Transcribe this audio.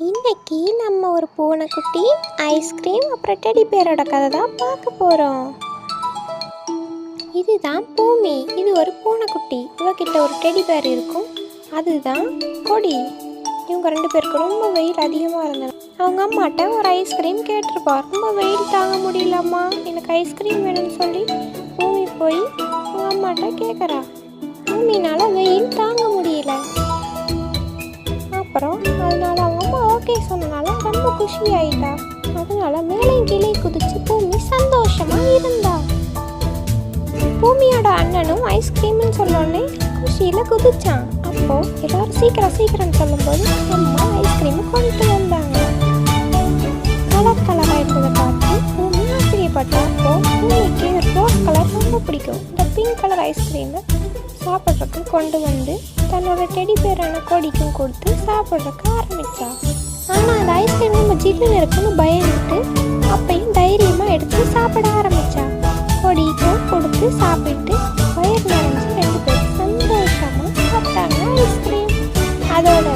இன்னைக்கு நம்ம ஒரு பூனைக்குட்டி, ஐஸ்கிரீம் அப்புறம் டெடி பேரோட கதை தான் பார்க்க போகிறோம். இதுதான் பூமி. இது ஒரு பூனைக்குட்டி. இவகிட்ட ஒரு டெடி பேர் இருக்கும், அதுதான் கொடி. இவங்க ரெண்டு பேருக்கு ரொம்ப வெயில் அதிகமாக இருந்தது. அவங்க அம்மாட்ட ஒரு ஐஸ்கிரீம் கேட்டிருப்பா. ரொம்ப வெயில் தாங்க முடியலம்மா, எனக்கு ஐஸ்கிரீம் வேணும்னு சொல்லி பூமி போய் அவங்க அம்மாட்ட கேட்குறா. பூமினால வெயில் தாங்க முடியல. அப்புறம் அதனால அவங்க அம்மா ஓகே சொன்னனால ரொம்ப குஷி ஆயிட்டா. அதனால மேலையும் கீழே குதிச்சு பூமி சந்தோஷமா இருந்தா. பூமியோட அண்ணனும் ஐஸ்கிரீம்னு சொன்னோடனே குஷியில குதிச்சான். அப்போ எல்லாரும் சீக்கிரம் சீக்கிரம் சொல்லும்போது அம்மா ஐஸ்கிரீம் கொண்டு வந்தாங்க. கலர் கலராக இருந்ததை பார்த்து பூமி ஆச்சரியப்பட்டா. அப்போ பூமிக்கு ரோஸ் கலர் ரொம்ப பிடிக்கும். இந்த பிங்க் கலர் ஐஸ்கிரீமை சாப்பிட்றதுக்கு கொண்டு வந்து தன்னோட டெடி பேரான கொடிக்கும் கொடுத்து சாப்பிட்றதுக்கு ஆரம்பித்தா. ஆனால் அந்த ஐஸ்கிரீம் நம்ம ஜில்லுன்னு இருக்குன்னு பயந்துட்டு அப்பையும் தைரியமாக எடுத்து சாப்பிட ஆரம்பித்தா. கொடிக்கும் கொடுத்து சாப்பிட்டு வயிறு நிறைஞ்சு ரெண்டு பேரும் சந்தோஷமாக சாப்பிட்டாங்க ஐஸ்கிரீம். அதோட